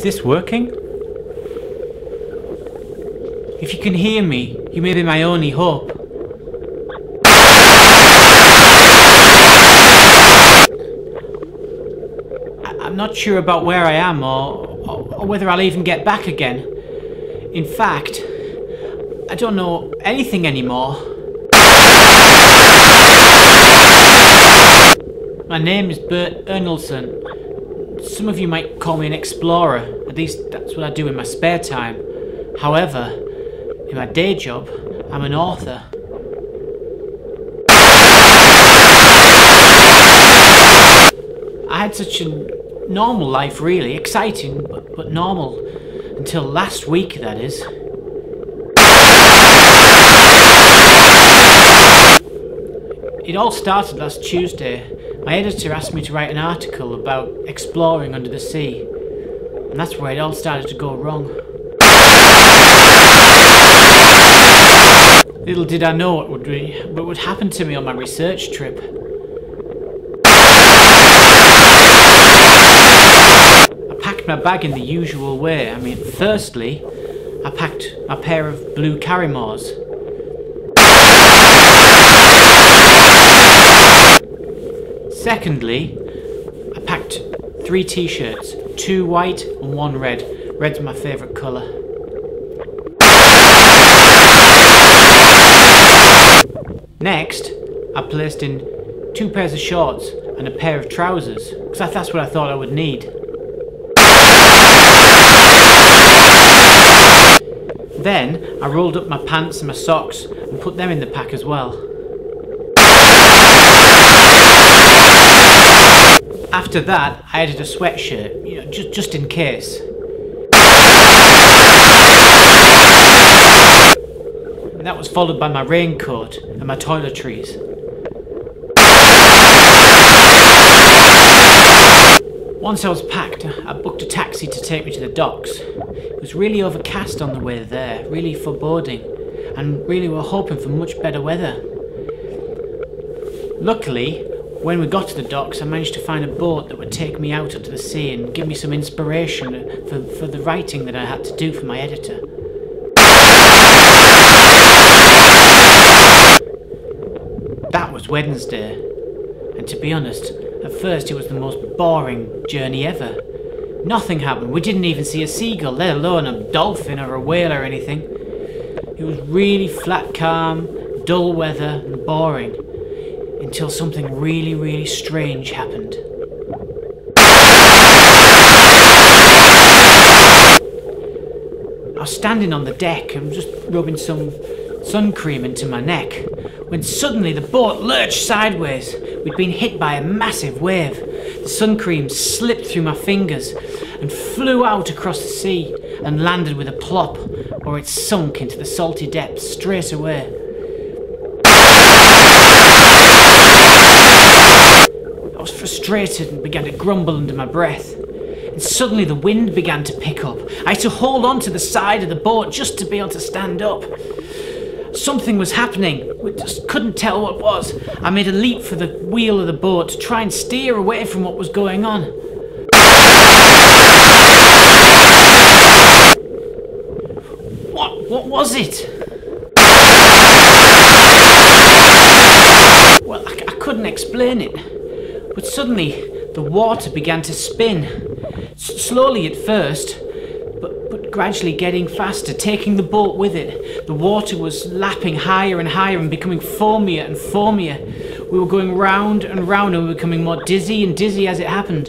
Is this working? If you can hear me, you may be my only hope. I'm not sure about where I am or whether I'll even get back again. In fact, I don't know anything anymore. My name is Bert Ernelson. Some of you might call me an explorer. At least that's what I do in my spare time. However, in my day job, I'm an author. I had such a normal life, really. Exciting, but normal. Until last week, that is. It all started last Tuesday. My editor asked me to write an article about exploring under the sea. And that's where it all started to go wrong. Little did I know what would happen to me on my research trip. I packed my bag in the usual way. I mean, firstly, I packed a pair of blue Carrymores. Secondly, I packed 3 t-shirts, 2 white and 1 red. Red's my favourite colour. Next, I placed in 2 pairs of shorts and a pair of trousers, because that's what I thought I would need. Then, I rolled up my pants and my socks and put them in the pack as well. After that, I added a sweatshirt, just in case. And that was followed by my raincoat and my toiletries. Once I was packed, I booked a taxi to take me to the docks. It was really overcast on the way there, really foreboding, and really we were hoping for much better weather. Luckily, when we got to the docks, I managed to find a boat that would take me out onto the sea and give me some inspiration for the writing that I had to do for my editor. That was Wednesday, and to be honest, at first it was the most boring journey ever. Nothing happened. We didn't even see a seagull, let alone a dolphin or a whale or anything. It was really flat calm, dull weather and boring. Until something really, really strange happened. I was standing on the deck and just rubbing some sun cream into my neck, when suddenly the boat lurched sideways. We'd been hit by a massive wave. The sun cream slipped through my fingers and flew out across the sea and landed with a plop, or it sunk into the salty depths straight away. I was frustrated and began to grumble under my breath. And suddenly the wind began to pick up. I had to hold on to the side of the boat just to be able to stand up. Something was happening. We just couldn't tell what it was. I made a leap for the wheel of the boat to try and steer away from what was going on. What was it? Well, I couldn't explain it. But suddenly, the water began to spin. Slowly at first, but gradually getting faster, taking the boat with it. The water was lapping higher and higher and becoming foamier and foamier. We were going round and round and we were becoming more dizzy and dizzy as it happened.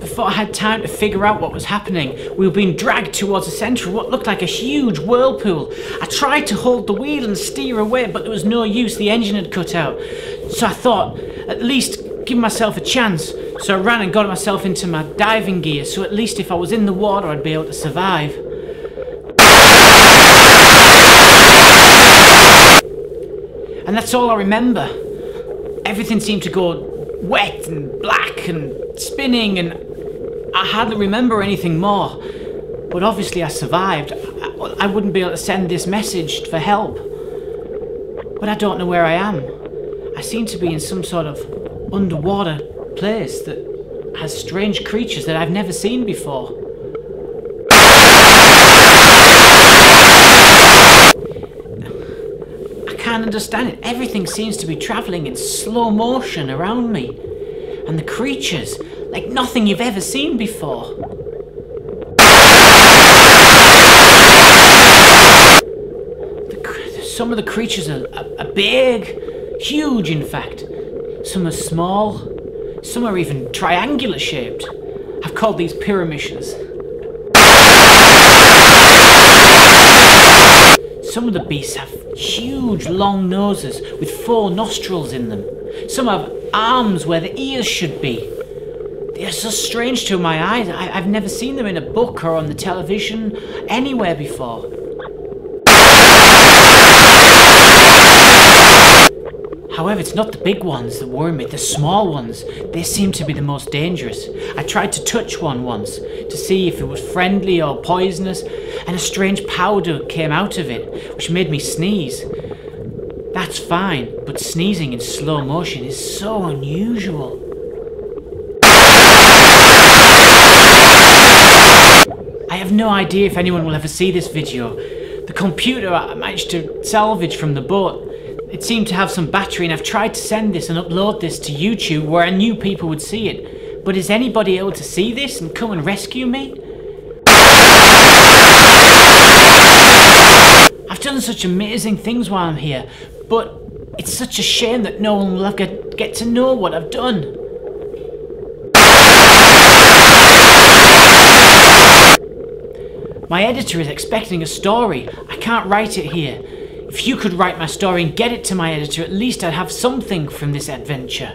Before I had time to figure out what was happening, we were being dragged towards the centre of what looked like a huge whirlpool. I tried to hold the wheel and steer away, but there was no use. The engine had cut out. So I thought, at least give myself a chance. So I ran and got myself into my diving gear, so at least if I was in the water, I'd be able to survive. And that's all I remember. Everything seemed to go wet and black and spinning, and I hardly remember anything more. But obviously I survived. I wouldn't be able to send this message for help. But I don't know where I am. I seem to be in some sort of underwater place that has strange creatures that I've never seen before. I can't understand it. Everything seems to be travelling in slow motion around me. And the creatures, like nothing you've ever seen before. Some of the creatures are big, huge in fact. Some are small, some are even triangular shaped. I've called these pyramishes. Some of the beasts have huge long noses with 4 nostrils in them. Some have arms where the ears should be. They're so strange to my eyes. I've never seen them in a book or on the television, anywhere before. However, it's not the big ones that worry me, the small ones. They seem to be the most dangerous. I tried to touch one once to see if it was friendly or poisonous, and a strange powder came out of it, which made me sneeze. That's fine, but sneezing in slow motion is so unusual. I have no idea if anyone will ever see this video. The computer I managed to salvage from the boat, it seemed to have some battery, and I've tried to send this and upload this to YouTube where I knew people would see it. But is anybody able to see this and come and rescue me? I've done such amazing things while I'm here, but it's such a shame that no one will ever get to know what I've done. My editor is expecting a story. I can't write it here. If you could write my story and get it to my editor, at least I'd have something from this adventure.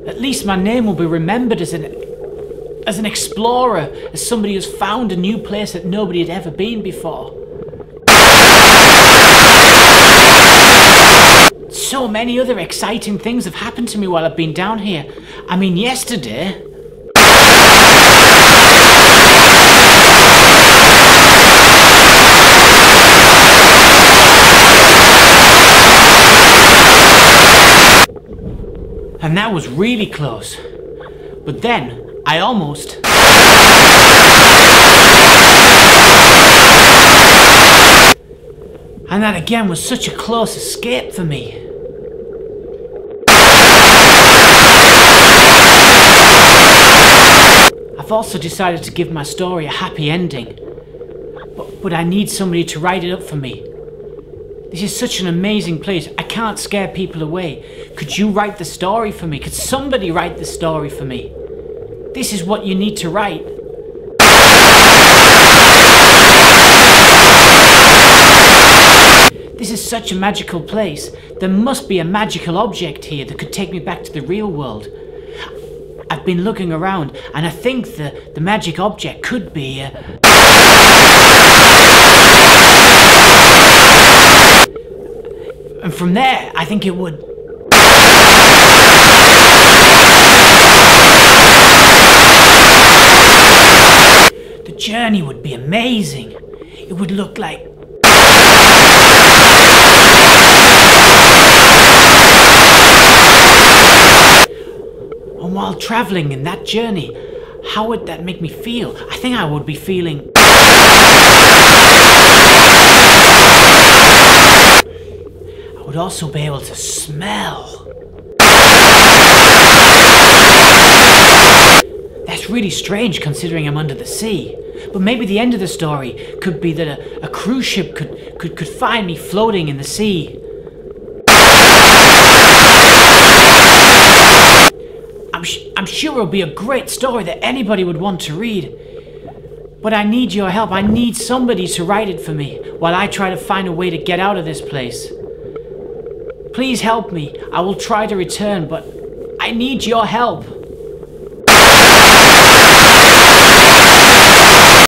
At least my name will be remembered as an explorer, as somebody who's found a new place that nobody had ever been before. So many other exciting things have happened to me while I've been down here. I mean, yesterday... and that was really close. But then, I almost... and that again was such a close escape for me. I've also decided to give my story a happy ending. But I need somebody to write it up for me. This is such an amazing place. I can't scare people away. Could you write the story for me? Could somebody write the story for me? This is what you need to write. This is such a magical place. There must be a magical object here that could take me back to the real world. I've been looking around, and I think the magic object could be and from there, I think it would... the journey would be amazing. It would look like... and while traveling in that journey, how would that make me feel? I think I would be feeling... I would also be able to smell. That's really strange considering I'm under the sea. But maybe the end of the story could be that a cruise ship could find me floating in the sea. I'm sure it'll be a great story that anybody would want to read. But I need your help. I need somebody to write it for me while I try to find a way to get out of this place. Please help me. I will try to return, but I need your help.